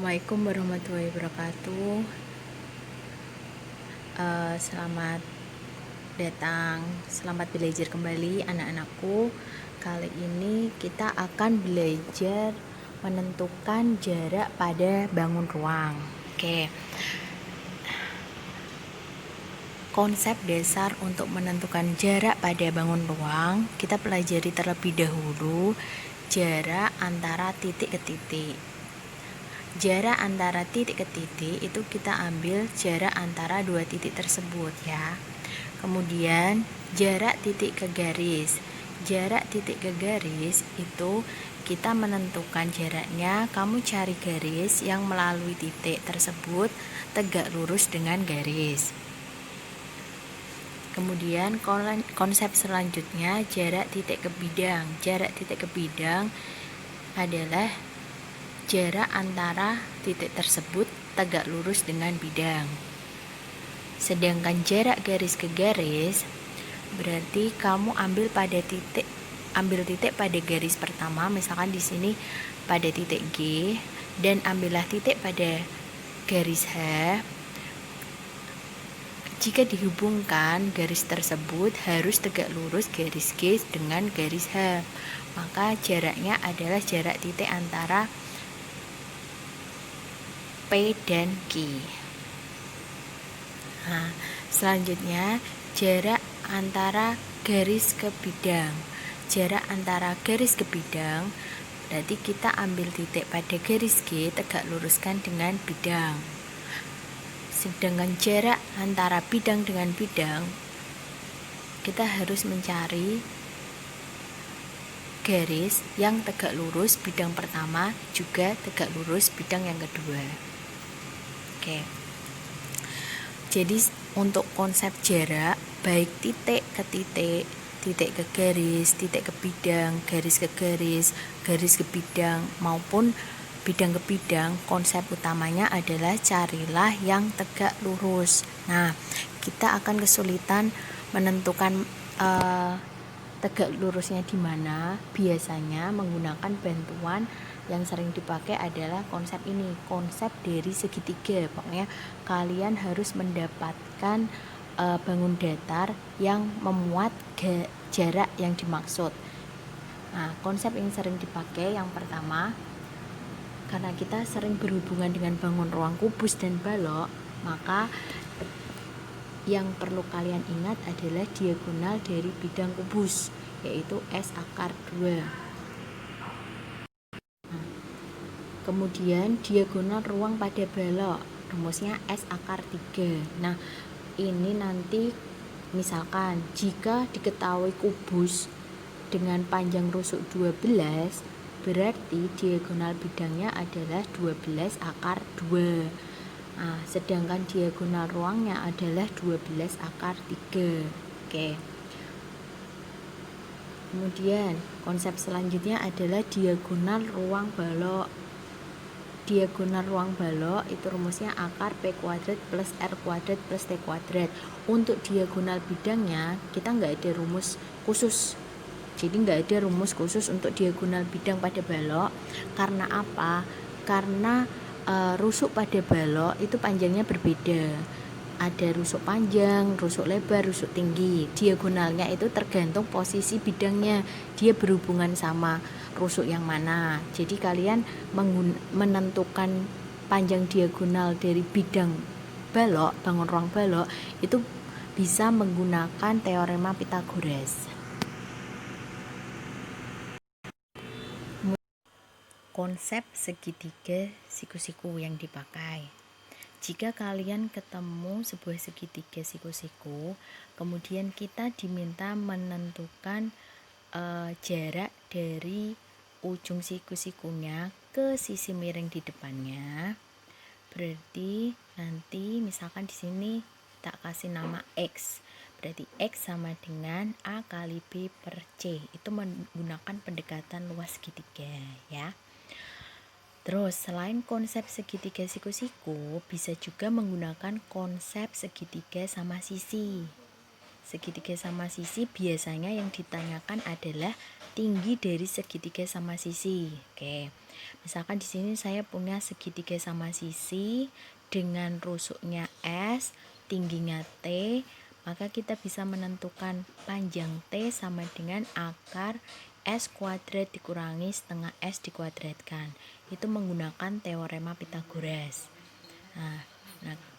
Assalamualaikum warahmatullahi wabarakatuh. Selamat belajar kembali anak-anakku. Kali ini kita akan belajar menentukan jarak pada bangun ruang. Oke. Konsep dasar untuk menentukan jarak pada bangun ruang, kita pelajari terlebih dahulu jarak antara titik ke titik. Jarak antara titik ke titik itu kita ambil jarak antara dua titik tersebut ya. Kemudian jarak titik ke garis. Jarak titik ke garis itu kita menentukan jaraknya, kamu cari garis yang melalui titik tersebut tegak lurus dengan garis. Kemudian konsep selanjutnya jarak titik ke bidang. Jarak titik ke bidang adalah jarak antara titik tersebut tegak lurus dengan bidang. Sedangkan jarak garis ke garis berarti kamu ambil titik pada garis pertama, misalkan di sini pada titik G, dan ambillah titik pada garis H. Jika dihubungkan garis tersebut harus tegak lurus garis G dengan garis H, maka jaraknya adalah jarak titik antara P dan Q. Nah, selanjutnya jarak antara garis ke bidang. Jarak antara garis ke bidang berarti kita ambil titik pada garis G, tegak luruskan dengan bidang. Sedangkan jarak antara bidang dengan bidang, kita harus mencari garis yang tegak lurus bidang pertama juga tegak lurus bidang yang kedua. Oke. Jadi untuk konsep jarak baik titik ke titik, titik ke garis, titik ke bidang, garis ke garis, garis ke bidang maupun bidang ke bidang, konsep utamanya adalah carilah yang tegak lurus. Nah, kita akan kesulitan menentukan tegak lurusnya di mana. Biasanya menggunakan bantuan yang sering dipakai adalah konsep ini, konsep dari segitiga. Pokoknya kalian harus mendapatkan bangun datar yang memuat jarak yang dimaksud. Nah, konsep yang sering dipakai yang pertama, karena kita sering berhubungan dengan bangun ruang kubus dan balok, maka yang perlu kalian ingat adalah diagonal dari bidang kubus, yaitu S⁻². Kemudian diagonal ruang pada balok, rumusnya S⁻3. Nah, ini nanti misalkan jika diketahui kubus dengan panjang rusuk 12, berarti diagonal bidangnya adalah 12⁻². Nah, sedangkan diagonal ruangnya adalah 12⁻3. Oke. Kemudian konsep selanjutnya adalah diagonal ruang balok. Diagonal ruang balok itu rumusnya akar P² plus R² plus T². Untuk diagonal bidangnya kita nggak ada rumus khusus. Jadi nggak ada rumus khusus untuk diagonal bidang pada balok. Karena apa? Karena rusuk pada balok itu panjangnya berbeda. Ada rusuk panjang, rusuk lebar, rusuk tinggi. Diagonalnya itu tergantung posisi bidangnya, dia berhubungan sama rusuk yang mana. Jadi kalian menentukan panjang diagonal dari bidang balok, bangun ruang balok, itu bisa menggunakan teorema Pythagoras. Konsep segitiga siku-siku yang dipakai. Jika kalian ketemu sebuah segitiga siku-siku, kemudian kita diminta menentukan jarak dari ujung siku-sikunya ke sisi miring di depannya. Berarti nanti misalkan di sini tak kasih nama X. Berarti X sama dengan A kali B per C. Itu menggunakan pendekatan luas segitiga ya. Terus selain konsep segitiga siku-siku, bisa juga menggunakan konsep segitiga sama sisi. Segitiga sama sisi biasanya yang ditanyakan adalah tinggi dari segitiga sama sisi. Oke. Misalkan di sini saya punya segitiga sama sisi dengan rusuknya S, tingginya T, maka kita bisa menentukan panjang T sama dengan akar S kuadrat dikurangi setengah S dikuadratkan. Itu menggunakan teorema Pythagoras. Nah,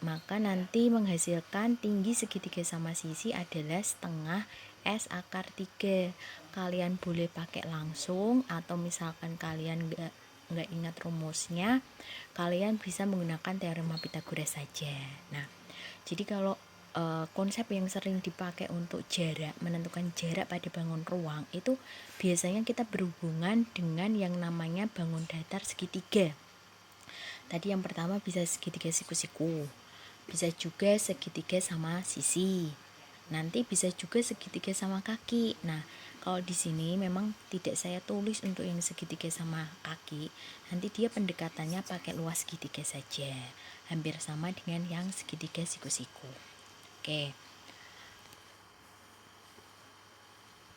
maka nanti menghasilkan tinggi segitiga sama sisi adalah setengah S akar 3. Kalian boleh pakai langsung, atau misalkan kalian nggak ingat rumusnya, kalian bisa menggunakan teorema Pythagoras saja. Nah, jadi kalau konsep yang sering dipakai untuk jarak, menentukan jarak pada bangun ruang, itu biasanya kita berhubungan dengan yang namanya bangun datar segitiga. Tadi yang pertama bisa segitiga siku-siku, bisa juga segitiga sama sisi, nanti bisa juga segitiga sama kaki. Nah, kalau di sini memang tidak saya tulis untuk yang segitiga sama kaki, nanti dia pendekatannya pakai luas segitiga saja, hampir sama dengan yang segitiga siku-siku. Oke.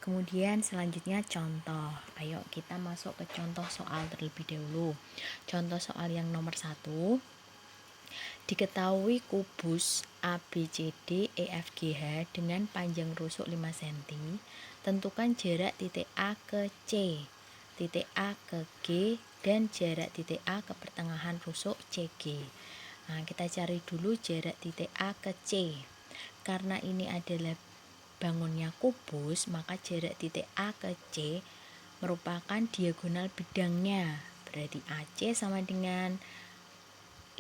Kemudian selanjutnya contoh. Ayo kita masuk ke contoh soal terlebih dahulu. Contoh soal yang nomor 1. Diketahui kubus ABCD EFGH dengan panjang rusuk 5 cm. Tentukan jarak titik A ke C, titik A ke G, dan jarak titik A ke pertengahan rusuk CG. Nah, kita cari dulu jarak titik A ke C. Karena ini adalah bangunnya kubus, maka jarak titik A ke C merupakan diagonal bidangnya. Berarti AC sama dengan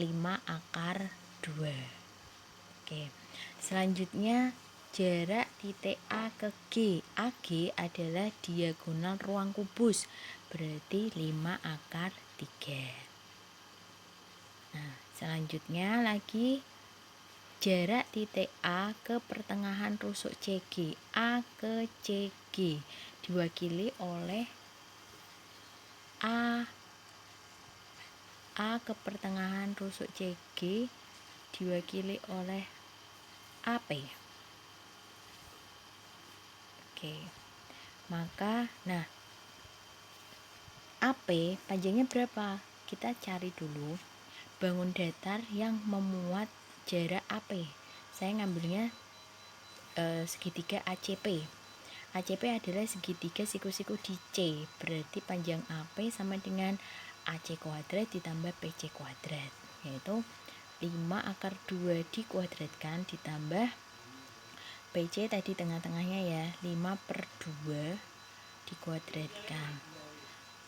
5 akar 2. Oke. Selanjutnya jarak titik A ke G. AG adalah diagonal ruang kubus. Berarti 5 akar 3. Nah, selanjutnya lagi jarak titik A ke pertengahan rusuk CG. A ke CG diwakili oleh A ke pertengahan rusuk CG diwakili oleh AP. Oke. Maka AP panjangnya berapa? Kita cari dulu bangun datar yang memuat jarak AP. Saya ngambilnya segitiga ACP. ACP adalah segitiga siku-siku di C. Berarti panjang AP sama dengan AC kuadrat ditambah PC kuadrat, yaitu 5 akar 2 dikuadratkan ditambah PC tadi tengah-tengahnya ya, 5 per 2 dikuadratkan.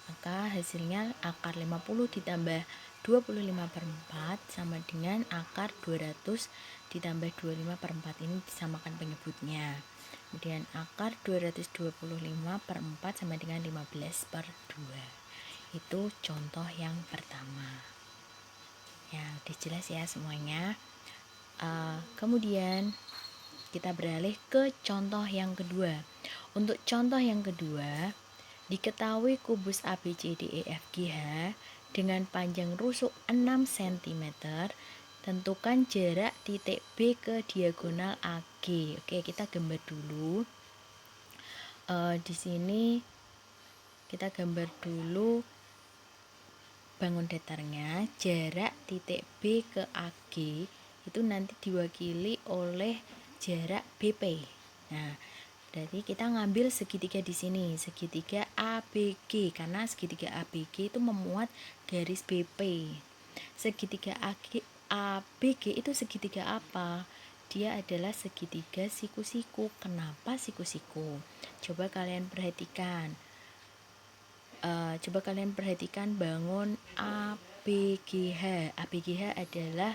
Maka hasilnya akar 50 ditambah 25 per 4 sama dengan akar 200 ditambah 25 per 4. Ini disamakan penyebutnya. Kemudian akar 225 per 4 sama dengan 15 per 2. Itu contoh yang pertama. Ya, udah jelas ya semuanya. Kemudian kita beralih ke contoh yang kedua. Untuk contoh yang kedua, diketahui kubus ABCDEFGH dengan panjang rusuk 6 cm. Tentukan jarak titik B ke diagonal AG. Oke, kita gambar dulu. Di sini kita gambar dulu bangun datarnya. Jarak titik B ke AG itu nanti diwakili oleh jarak BP. Nah, berarti kita ngambil segitiga di sini, segitiga ABG, karena segitiga ABG itu memuat garis BP. Segitiga ABG itu segitiga apa? Dia adalah segitiga siku-siku. Kenapa siku-siku? Coba kalian perhatikan. Bangun ABGH. ABGH adalah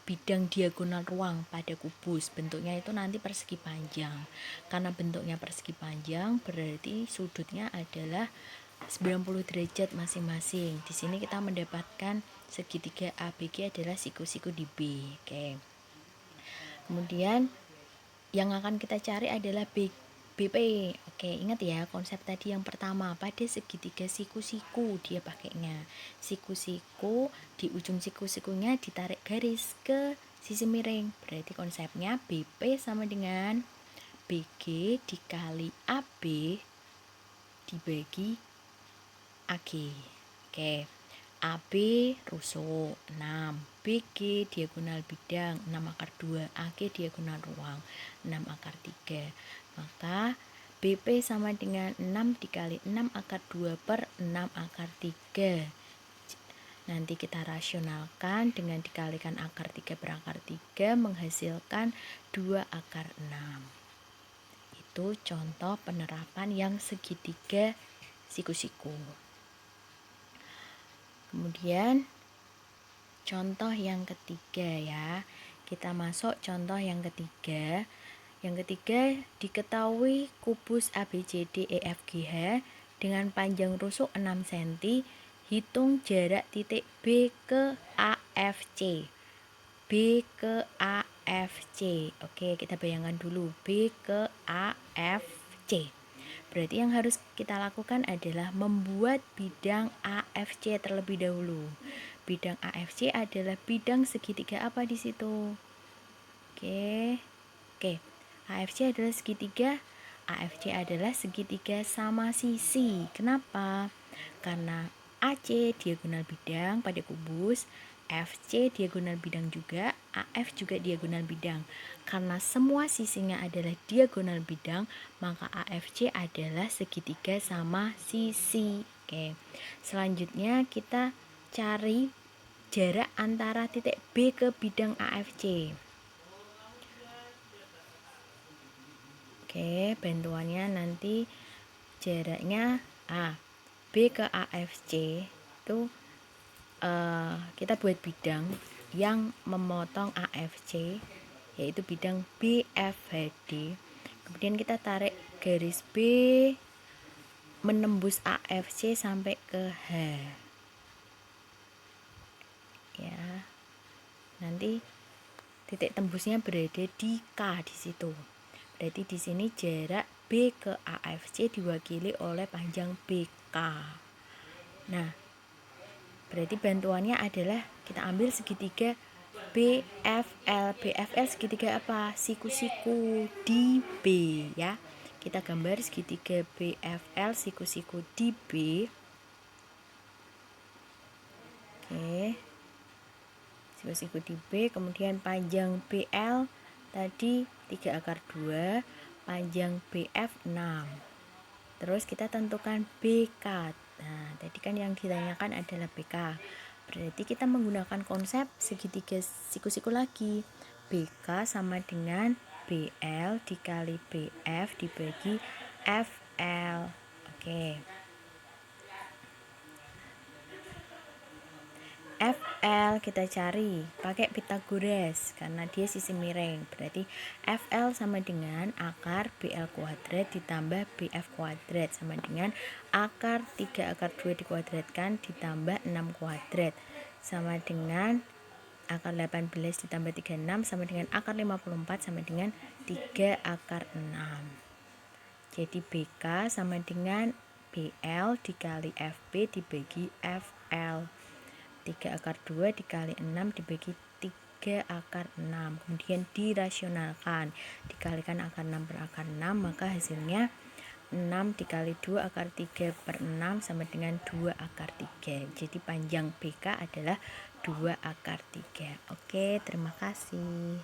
bidang diagonal ruang pada kubus. Bentuknya itu nanti persegi panjang. Karena bentuknya persegi panjang, berarti sudutnya adalah 90 derajat masing-masing. Di sini kita mendapatkan segitiga ABG adalah siku-siku di B. Oke. Kemudian yang akan kita cari adalah BP. Oke, ingat ya konsep tadi yang pertama, pada segitiga siku-siku dia pakainya. Siku-siku, di ujung siku-sikunya ditarik garis ke sisi miring. Berarti konsepnya BP sama dengan BG dikali AB dibagi AG. Oke. AB rusuk 6, BG diagonal bidang 6 akar 2, AG diagonal ruang 6 akar 3. Maka BP sama dengan 6 dikali 6 akar 2 per 6 akar 3. Nanti kita rasionalkan dengan dikalikan akar 3 per akar 3 menghasilkan 2 akar 6. Itu contoh penerapan yang segitiga siku-siku. Kemudian contoh yang ketiga ya. Kita masuk contoh yang ketiga. Yang ketiga, diketahui kubus ABCDEFGH dengan panjang rusuk 6 cm. Hitung jarak titik B ke AFC. B ke AFC. Oke, kita bayangkan dulu B ke AFC. Berarti yang harus kita lakukan adalah membuat bidang AFC terlebih dahulu. Bidang AFC adalah bidang segitiga apa di situ? Oke. AFC adalah segitiga. AFC adalah segitiga sama sisi. Kenapa? Karena AC diagonal bidang pada kubus, FC diagonal bidang juga, AF juga diagonal bidang. Karena semua sisinya adalah diagonal bidang, maka AFC adalah segitiga sama sisi. Oke. Selanjutnya kita cari jarak antara titik B ke bidang AFC. Oke, bantuannya nanti jaraknya B ke AFC itu kita buat bidang yang memotong AFC, yaitu bidang BFHD. Kemudian kita tarik garis B menembus AFC sampai ke H. Ya. Nanti titik tembusnya berada di K di situ. Berarti di sini jarak B ke AFC diwakili oleh panjang BK. Nah, berarti bantuannya adalah kita ambil segitiga BFL. BFL segitiga apa? Siku-siku di B ya. Kita gambar segitiga BFL siku-siku di B. Oke. Siku-siku di B, kemudian panjang BL tadi 3 akar 2, panjang BF 6. Terus kita tentukan BK. Nah, tadi kan yang ditanyakan adalah BK. Berarti kita menggunakan konsep segitiga siku-siku lagi. BK sama dengan BL dikali BF dibagi FL. Oke. FL kita cari pakai Pythagoras karena dia sisi miring. Berarti FL sama dengan akar BL kuadrat ditambah BF kuadrat sama dengan akar 3 akar 2 dikuadratkan ditambah 6 kuadrat sama dengan akar 18 ditambah 36 sama dengan akar 54 sama dengan 3 akar 6. Jadi BK sama dengan BL dikali FB dibagi FL. 3 akar 2 dikali 6 dibagi 3 akar 6. Kemudian dirasionalkan. Dikalikan akar 6 per akar 6, maka hasilnya 6 dikali 2 akar 3 per 6 sama dengan 2 akar 3. Jadi panjang BK adalah 2 akar 3. Oke, terima kasih.